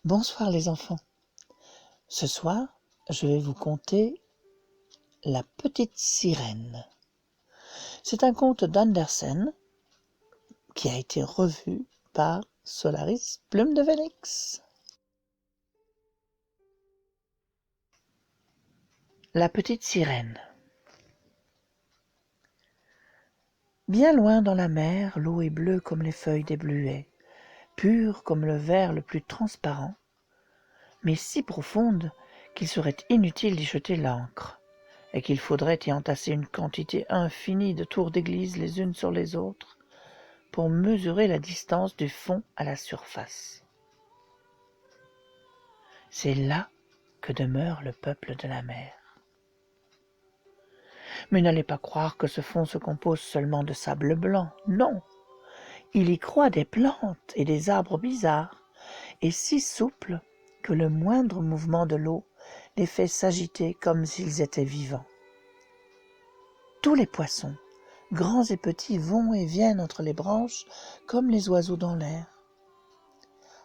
Bonsoir les enfants. Ce soir, je vais vous conter La petite sirène. C'est un conte d'Andersen qui a été revu par Solaris Plume de Phénix. La petite sirène. Bien loin dans la mer, l'eau est bleue comme les feuilles des bleuets, pure comme le verre le plus transparent, mais si profonde qu'il serait inutile d'y jeter l'ancre, et qu'il faudrait y entasser une quantité infinie de tours d'église les unes sur les autres, pour mesurer la distance du fond à la surface. C'est là que demeure le peuple de la mer. Mais n'allez pas croire que ce fond se compose seulement de sable blanc, non. Il y croît des plantes et des arbres bizarres, et si souples que le moindre mouvement de l'eau les fait s'agiter comme s'ils étaient vivants. Tous les poissons, grands et petits, vont et viennent entre les branches comme les oiseaux dans l'air.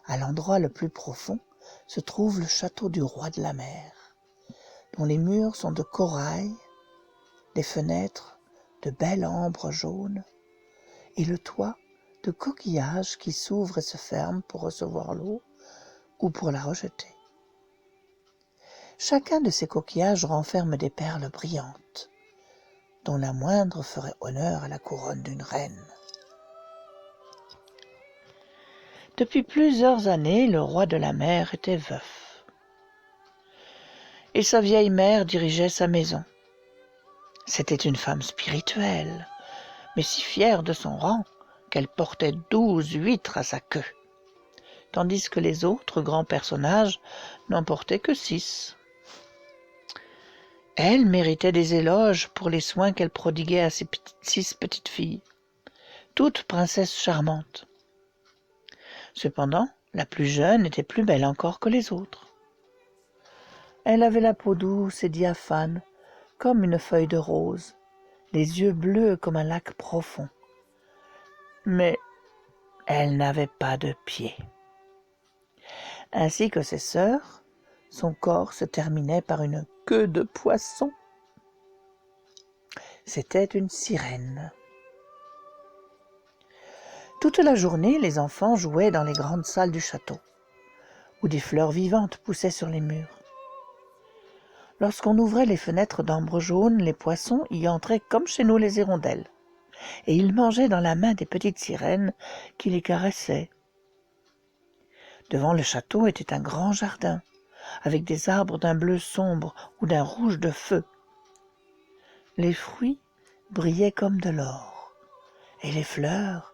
À l'endroit le plus profond se trouve le château du roi de la mer, dont les murs sont de corail, les fenêtres de belle ambre jaune, et le toit de coquillages qui s'ouvrent et se ferment pour recevoir l'eau ou pour la rejeter. Chacun de ces coquillages renferme des perles brillantes, dont la moindre ferait honneur à la couronne d'une reine. Depuis plusieurs années, le roi de la mer était veuf, et sa vieille mère dirigeait sa maison. C'était une femme spirituelle, mais si fière de son rang qu'elle portait 12 huîtres à sa queue, tandis que les autres grands personnages n'en portaient que 6. Elle méritait des éloges pour les soins qu'elle prodiguait à ses 6 petites filles, toutes princesses charmantes. Cependant, la plus jeune était plus belle encore que les autres. Elle avait la peau douce et diaphane, comme une feuille de rose, les yeux bleus comme un lac profond. Mais elle n'avait pas de pieds. Ainsi que ses sœurs, son corps se terminait par une queue de poisson. C'était une sirène. Toute la journée, les enfants jouaient dans les grandes salles du château, où des fleurs vivantes poussaient sur les murs. Lorsqu'on ouvrait les fenêtres d'ambre jaune, les poissons y entraient comme chez nous les hirondelles, et ils mangeaient dans la main des petites sirènes qui les caressaient. Devant le château était un grand jardin, avec des arbres d'un bleu sombre ou d'un rouge de feu. Les fruits brillaient comme de l'or, et les fleurs,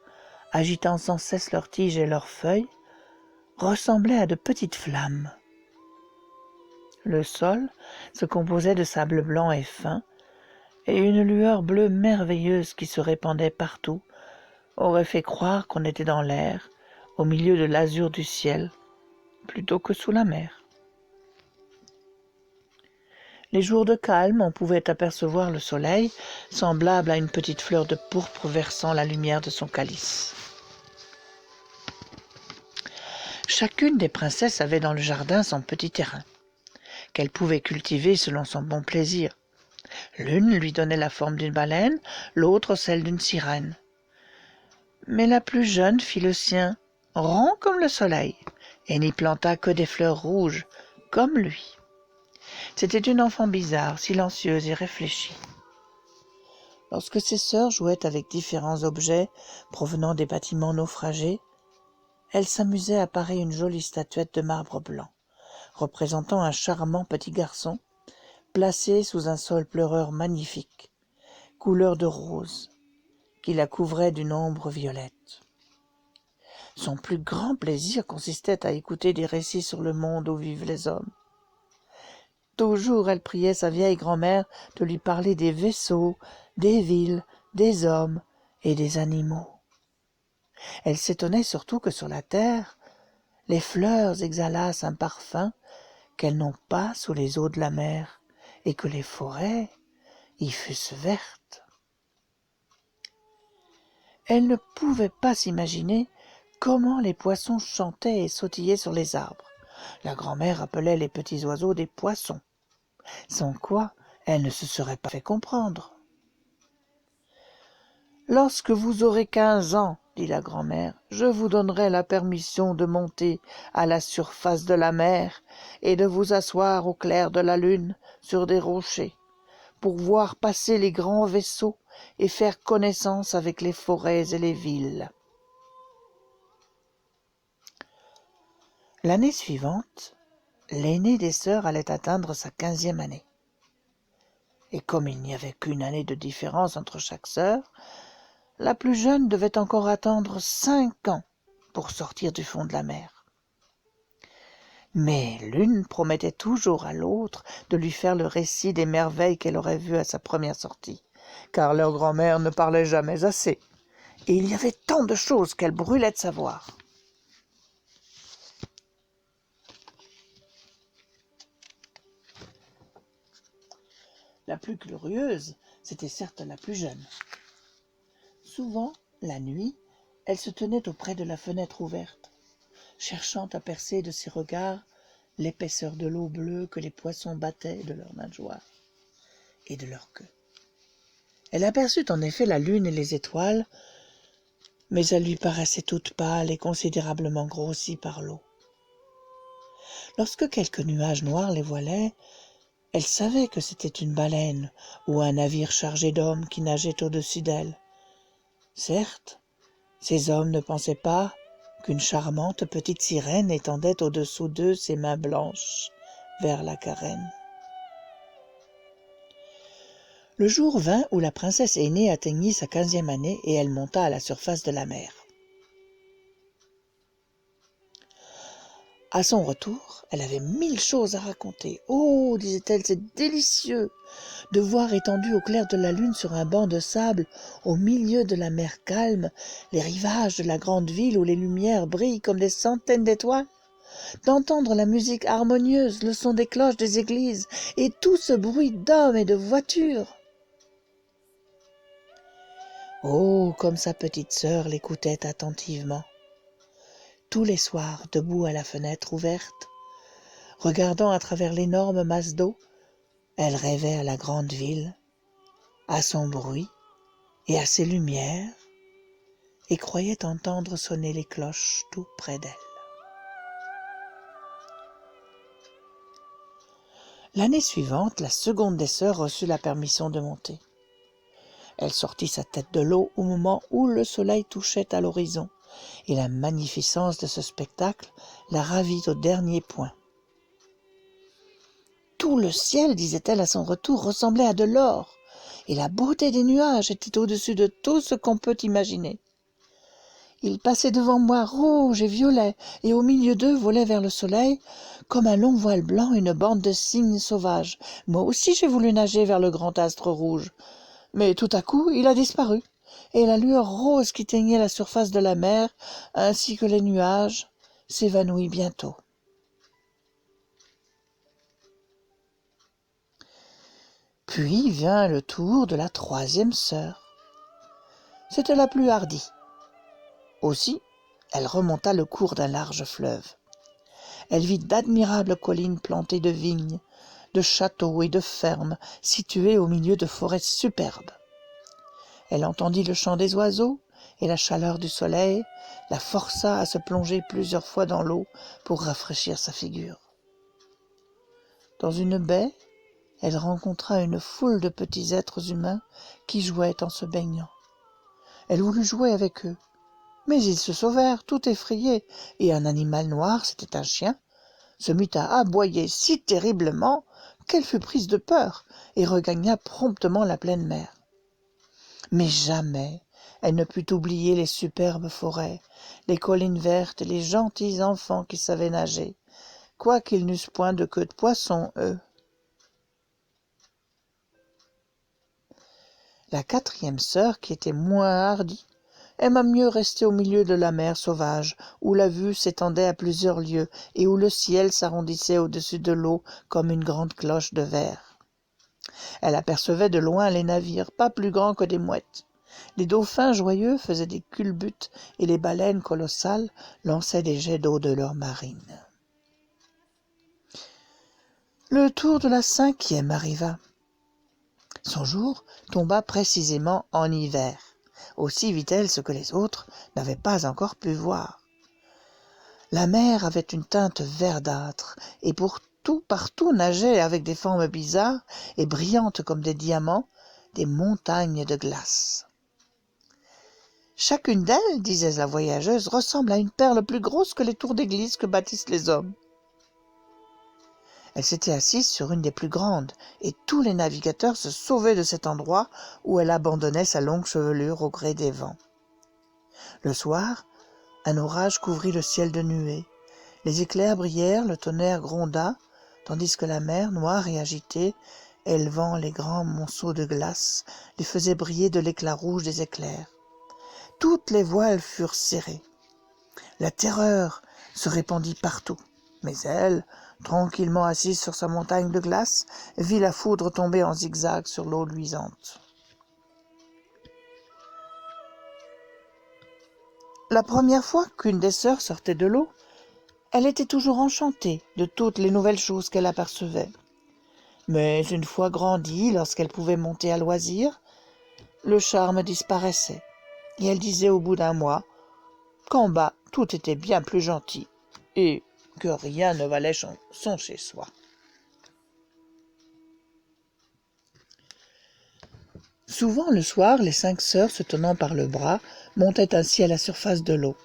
agitant sans cesse leurs tiges et leurs feuilles, ressemblaient à de petites flammes. Le sol se composait de sable blanc et fin, et une lueur bleue merveilleuse qui se répandait partout aurait fait croire qu'on était dans l'air, au milieu de l'azur du ciel, plutôt que sous la mer. Les jours de calme, on pouvait apercevoir le soleil, semblable à une petite fleur de pourpre versant la lumière de son calice. Chacune des princesses avait dans le jardin son petit terrain, qu'elle pouvait cultiver selon son bon plaisir. L'une lui donnait la forme d'une baleine, l'autre celle d'une sirène. Mais la plus jeune fit le sien, rond comme le soleil, et n'y planta que des fleurs rouges, comme lui. C'était une enfant bizarre, silencieuse et réfléchie. Lorsque ses sœurs jouaient avec différents objets provenant des bâtiments naufragés, elle s'amusait à parer une jolie statuette de marbre blanc, représentant un charmant petit garçon, placé sous un sol pleureur magnifique, couleur de rose, qui la couvrait d'une ombre violette. Son plus grand plaisir consistait à écouter des récits sur le monde où vivent les hommes. Toujours elle priait sa vieille grand-mère de lui parler des vaisseaux, des villes, des hommes et des animaux. Elle s'étonnait surtout que sur la terre, les fleurs exhalassent un parfum qu'elles n'ont pas sous les eaux de la mer, et que les forêts y fussent vertes. Elle ne pouvait pas s'imaginer comment les poissons chantaient et sautillaient sur les arbres, La grand-mère appelait les petits oiseaux des poissons, sans quoi elle ne se serait pas fait comprendre. Lorsque vous aurez 15 ans, dit la grand-mère, je vous donnerai la permission de monter à la surface de la mer et de vous asseoir au clair de la lune sur des rochers pour voir passer les grands vaisseaux et faire connaissance avec les forêts et les villes. L'année suivante, l'aînée des sœurs allait atteindre sa 15e année. Et comme il n'y avait qu'une année de différence entre chaque sœur, la plus jeune devait encore attendre 5 ans pour sortir du fond de la mer. Mais l'une promettait toujours à l'autre de lui faire le récit des merveilles qu'elle aurait vues à sa première sortie, car leur grand-mère ne parlait jamais assez, et il y avait tant de choses qu'elle brûlait de savoir. La plus curieuse, c'était certes la plus jeune. Souvent, la nuit, elle se tenait auprès de la fenêtre ouverte, cherchant à percer de ses regards l'épaisseur de l'eau bleue que les poissons battaient de leurs nageoires et de leur queue. Elle aperçut en effet la lune et les étoiles, mais elles lui paraissaient toutes pâles et considérablement grossies par l'eau. Lorsque quelques nuages noirs les voilaient, elle savait que c'était une baleine ou un navire chargé d'hommes qui nageait au-dessus d'elle. Certes, ces hommes ne pensaient pas qu'une charmante petite sirène étendait au-dessous d'eux ses mains blanches vers la carène. Le jour vint où la princesse aînée atteignit sa 15e année et elle monta à la surface de la mer. À son retour, elle avait 1000 choses à raconter. « Oh, disait-elle, c'est délicieux de voir étendus au clair de la lune sur un banc de sable, au milieu de la mer calme, les rivages de la grande ville où les lumières brillent comme des centaines d'étoiles, d'entendre la musique harmonieuse, le son des cloches des églises et tout ce bruit d'hommes et de voitures. » Oh, comme sa petite sœur l'écoutait attentivement. Tous les soirs, debout à la fenêtre ouverte, regardant à travers l'énorme masse d'eau, elle rêvait à la grande ville, à son bruit et à ses lumières, et croyait entendre sonner les cloches tout près d'elle. L'année suivante, la seconde des sœurs reçut la permission de monter. Elle sortit sa tête de l'eau au moment où le soleil touchait à l'horizon, et la magnificence de ce spectacle la ravit au dernier point. Tout le ciel, disait-elle à son retour, ressemblait à de l'or, et la beauté des nuages était au-dessus de tout ce qu'on peut imaginer. Ils passaient devant moi rouges et violets, et au milieu d'eux volait vers le soleil, comme un long voile blanc, une bande de cygnes sauvages. Moi aussi j'ai voulu nager vers le grand astre rouge, mais tout à coup il a disparu, et la lueur rose qui teignait la surface de la mer, ainsi que les nuages, s'évanouit bientôt. Puis vint le tour de la troisième sœur. C'était la plus hardie. Aussi, elle remonta le cours d'un large fleuve. Elle vit d'admirables collines plantées de vignes, de châteaux et de fermes situées au milieu de forêts superbes. Elle entendit le chant des oiseaux et la chaleur du soleil la força à se plonger plusieurs fois dans l'eau pour rafraîchir sa figure. Dans une baie, elle rencontra une foule de petits êtres humains qui jouaient en se baignant. Elle voulut jouer avec eux, mais ils se sauvèrent, tout effrayés, et un animal noir, c'était un chien, se mit à aboyer si terriblement qu'elle fut prise de peur et regagna promptement la pleine mer. Mais jamais elle ne put oublier les superbes forêts, les collines vertes et les gentils enfants qui savaient nager, quoiqu'ils n'eussent point de queue de poisson, eux. La quatrième sœur, qui était moins hardie, aima mieux rester au milieu de la mer sauvage, où la vue s'étendait à plusieurs lieues et où le ciel s'arrondissait au-dessus de l'eau comme une grande cloche de verre. Elle apercevait de loin les navires, pas plus grands que des mouettes. Les dauphins joyeux faisaient des culbutes et les baleines colossales lançaient des jets d'eau de leurs marines. Le tour de la 5e arriva. Son jour tomba précisément en hiver. Aussi vit-elle ce que les autres n'avaient pas encore pu voir. La mer avait une teinte verdâtre, et partout nageaient avec des formes bizarres et brillantes comme des diamants, des montagnes de glace. Chacune d'elles, disait la voyageuse, ressemble à une perle plus grosse que les tours d'église que bâtissent les hommes. Elle s'était assise sur une des plus grandes, et tous les navigateurs se sauvaient de cet endroit où elle abandonnait sa longue chevelure au gré des vents. Le soir, un orage couvrit le ciel de nuées. Les éclairs brillèrent, le tonnerre gronda, tandis que la mer, noire et agitée, élevant les grands monceaux de glace, les faisait briller de l'éclat rouge des éclairs. Toutes les voiles furent serrées. La terreur se répandit partout, mais elle, tranquillement assise sur sa montagne de glace, vit la foudre tomber en zigzag sur l'eau luisante. La première fois qu'une des sœurs sortait de l'eau, elle était toujours enchantée de toutes les nouvelles choses qu'elle apercevait. Mais une fois grandie, lorsqu'elle pouvait monter à loisir, le charme disparaissait, et elle disait au bout d'un mois qu'en bas tout était bien plus gentil, et que rien ne valait son chez-soi. Souvent le soir, les 5 sœurs, se tenant par le bras, montaient ainsi à la surface de l'eau.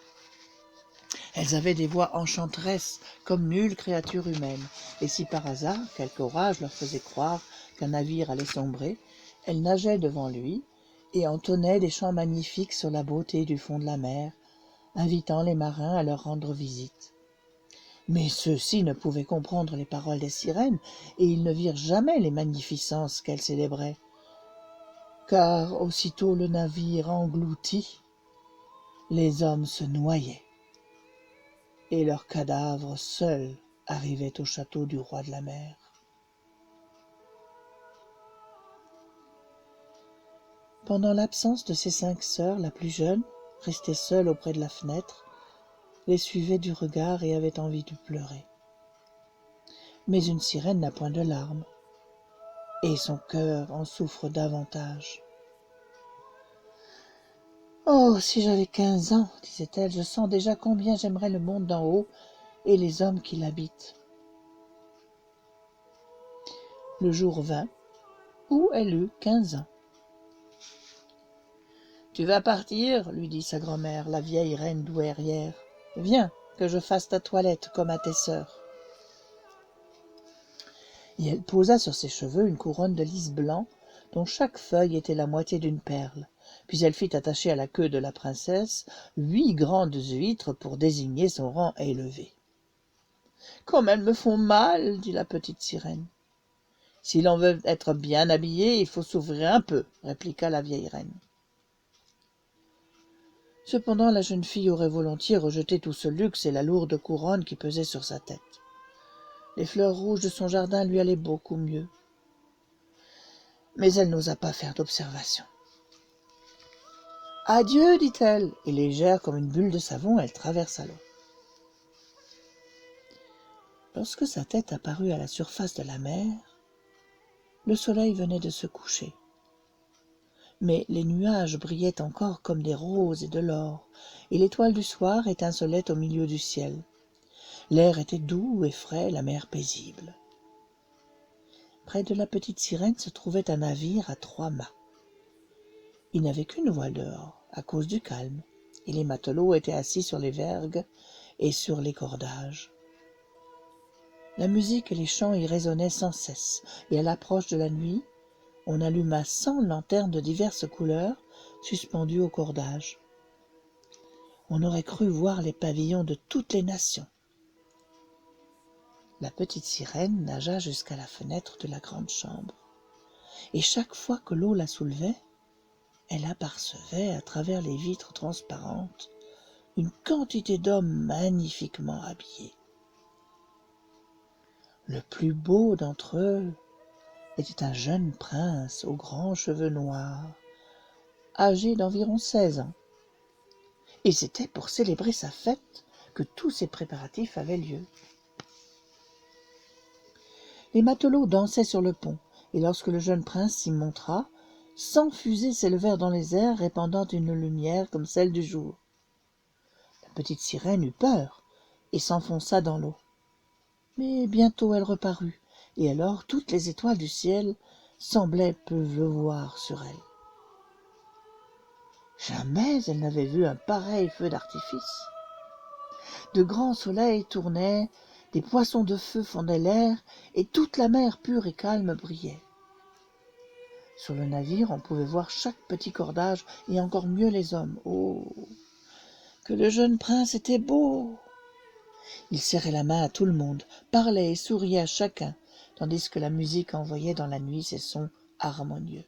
Elles avaient des voix enchanteresses comme nulle créature humaine, et si par hasard quelque orage leur faisait croire qu'un navire allait sombrer, elles nageaient devant lui et entonnaient des chants magnifiques sur la beauté du fond de la mer, invitant les marins à leur rendre visite. Mais ceux-ci ne pouvaient comprendre les paroles des sirènes, et ils ne virent jamais les magnificences qu'elles célébraient, car aussitôt le navire englouti, les hommes se noyaient, et leurs cadavres seuls arrivaient au château du roi de la mer. Pendant l'absence de ses 5 sœurs, la plus jeune, restée seule auprès de la fenêtre, les suivait du regard et avait envie de pleurer. Mais une sirène n'a point de larmes, et son cœur en souffre davantage. « Oh, si j'avais 15 ans, disait-elle, je sens déjà combien j'aimerais le monde d'en haut et les hommes qui l'habitent. » Le jour vint où elle eut 15 ans. « Tu vas partir, lui dit sa grand-mère, la vieille reine douairière. Viens, que je fasse ta toilette comme à tes sœurs. » Et elle posa sur ses cheveux une couronne de lys blanc dont chaque feuille était la moitié d'une perle. Puis elle fit attacher à la queue de la princesse 8 grandes huîtres pour désigner son rang élevé. « Comme elles me font mal, dit la petite sirène. « Si l'on veut être bien habillé, il faut s'ouvrir un peu, répliqua la vieille reine. Cependant, la jeune fille aurait volontiers rejeté tout ce luxe et la lourde couronne qui pesait sur sa tête. Les fleurs rouges de son jardin lui allaient beaucoup mieux. Mais elle n'osa pas faire d'observation. « Adieu, dit-elle, et légère comme une bulle de savon, elle traversa l'eau. Lorsque sa tête apparut à la surface de la mer, le soleil venait de se coucher. Mais les nuages brillaient encore comme des roses et de l'or, et l'étoile du soir étincelait au milieu du ciel. L'air était doux et frais, la mer paisible. Près de la petite sirène se trouvait un navire à 3 mâts. Il n'avait qu'une voile dehors, à cause du calme, et les matelots étaient assis sur les vergues et sur les cordages. La musique et les chants y résonnaient sans cesse, et à l'approche de la nuit, on alluma 100 lanternes de diverses couleurs suspendues au cordage. On aurait cru voir les pavillons de toutes les nations. La petite sirène nagea jusqu'à la fenêtre de la grande chambre, et chaque fois que l'eau la soulevait, elle apercevait à travers les vitres transparentes une quantité d'hommes magnifiquement habillés. Le plus beau d'entre eux était un jeune prince aux grands cheveux noirs, âgé d'environ 16 ans. Et c'était pour célébrer sa fête que tous ces préparatifs avaient lieu. Les matelots dansaient sur le pont, et lorsque le jeune prince s'y montra, 100 fusées s'élevèrent dans les airs, répandant une lumière comme celle du jour. La petite sirène eut peur et s'enfonça dans l'eau. Mais bientôt elle reparut, et alors toutes les étoiles du ciel semblaient pleuvoir sur elle. Jamais elle n'avait vu un pareil feu d'artifice. De grands soleils tournaient, des poissons de feu fendaient l'air, et toute la mer pure et calme brillait. Sur le navire, on pouvait voir chaque petit cordage, et encore mieux les hommes. Oh, que le jeune prince était beau! Il serrait la main à tout le monde, parlait et souriait à chacun, tandis que la musique envoyait dans la nuit ses sons harmonieux.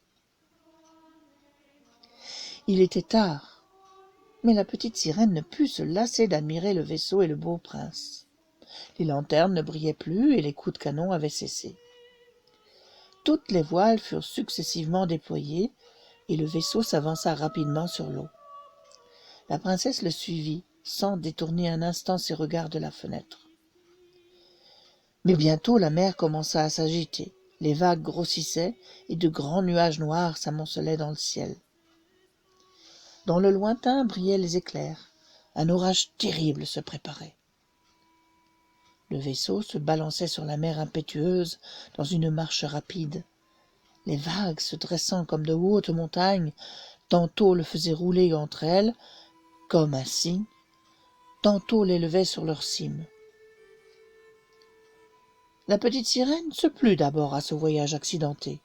Il était tard, mais la petite sirène ne put se lasser d'admirer le vaisseau et le beau prince. Les lanternes ne brillaient plus et les coups de canon avaient cessé. Toutes les voiles furent successivement déployées et le vaisseau s'avança rapidement sur l'eau. La princesse le suivit, sans détourner un instant ses regards de la fenêtre. Mais bientôt la mer commença à s'agiter, les vagues grossissaient et de grands nuages noirs s'amoncelaient dans le ciel. Dans le lointain brillaient les éclairs, un orage terrible se préparait. Le vaisseau se balançait sur la mer impétueuse dans une marche rapide. Les vagues, se dressant comme de hautes montagnes, tantôt le faisaient rouler entre elles, comme un cygne, tantôt l'élevaient sur leur cime. La petite sirène se plut d'abord à ce voyage accidenté.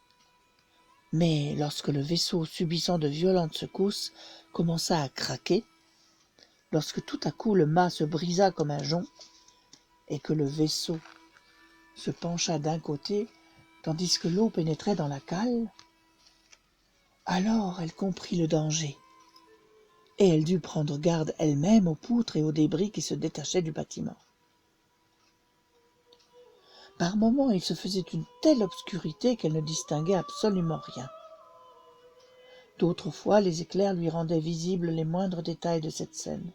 Mais lorsque le vaisseau, subissant de violentes secousses, commença à craquer, lorsque tout à coup le mât se brisa comme un jonc, et que le vaisseau se pencha d'un côté, tandis que l'eau pénétrait dans la cale, alors elle comprit le danger, et elle dut prendre garde elle-même aux poutres et aux débris qui se détachaient du bâtiment. Par moments, il se faisait une telle obscurité qu'elle ne distinguait absolument rien. D'autres fois, les éclairs lui rendaient visibles les moindres détails de cette scène.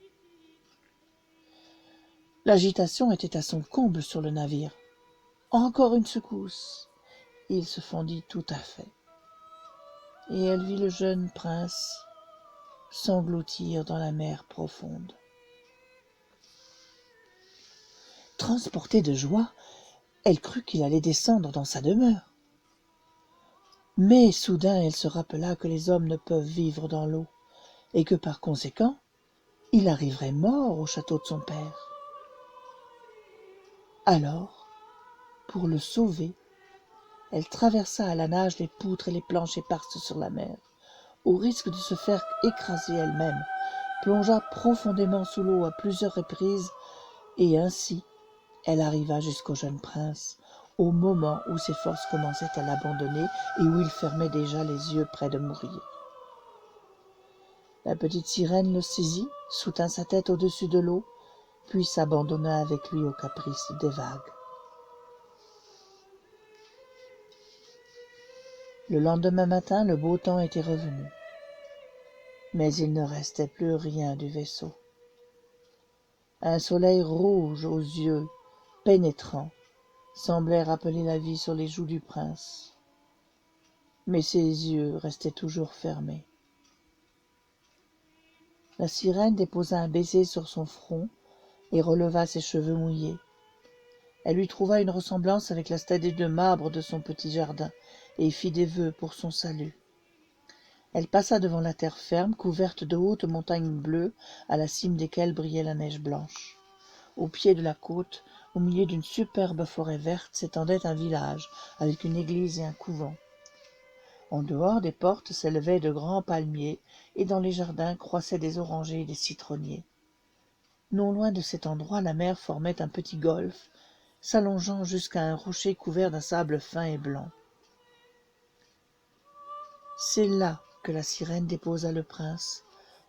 L'agitation était à son comble sur le navire. Encore une secousse. Il se fondit tout à fait. Et elle vit le jeune prince s'engloutir dans la mer profonde. Transportée de joie, elle crut qu'il allait descendre dans sa demeure. Mais soudain elle se rappela que les hommes ne peuvent vivre dans l'eau, et que par conséquent, il arriverait mort au château de son père. Alors, pour le sauver, elle traversa à la nage les poutres et les planches éparses sur la mer, au risque de se faire écraser elle-même, plongea profondément sous l'eau à plusieurs reprises, et ainsi elle arriva jusqu'au jeune prince, au moment où ses forces commençaient à l'abandonner et où il fermait déjà les yeux près de mourir. La petite sirène le saisit, soutint sa tête au-dessus de l'eau, puis s'abandonna avec lui aux caprices des vagues. Le lendemain matin, le beau temps était revenu, mais il ne restait plus rien du vaisseau. Un soleil rouge aux yeux pénétrants semblait rappeler la vie sur les joues du prince, mais ses yeux restaient toujours fermés. La sirène déposa un baiser sur son front et releva ses cheveux mouillés. Elle lui trouva une ressemblance avec la statue de marbre de son petit jardin et fit des vœux pour son salut. Elle passa devant la terre ferme, couverte de hautes montagnes bleues, à la cime desquelles brillait la neige blanche. Au pied de la côte, au milieu d'une superbe forêt verte, s'étendait un village, avec une église et un couvent. En dehors des portes s'élevaient de grands palmiers, et dans les jardins croissaient des orangers et des citronniers. Non loin de cet endroit, la mer formait un petit golfe, s'allongeant jusqu'à un rocher couvert d'un sable fin et blanc. C'est là que la sirène déposa le prince,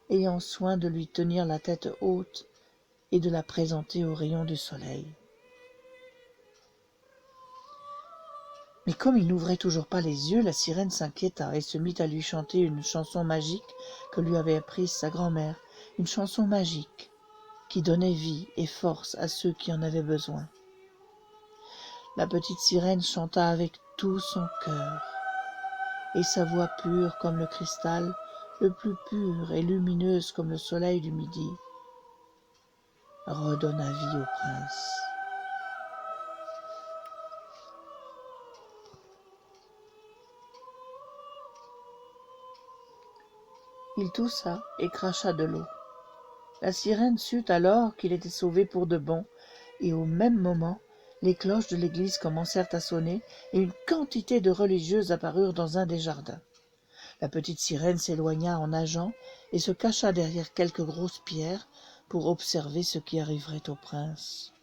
ayant soin de lui tenir la tête haute et de la présenter aux rayons du soleil. Mais comme il n'ouvrait toujours pas les yeux, la sirène s'inquiéta et se mit à lui chanter une chanson magique que lui avait apprise sa grand-mère, une chanson magique qui donnait vie et force à ceux qui en avaient besoin. La petite sirène chanta avec tout son cœur, et sa voix pure comme le cristal, le plus pure et lumineuse comme le soleil du midi, redonna vie au prince. Il toussa et cracha de l'eau. La sirène sut alors qu'il était sauvé pour de bon, et au même moment, les cloches de l'église commencèrent à sonner, et une quantité de religieuses apparurent dans un des jardins. La petite sirène s'éloigna en nageant et se cacha derrière quelques grosses pierres pour observer ce qui arriverait au prince.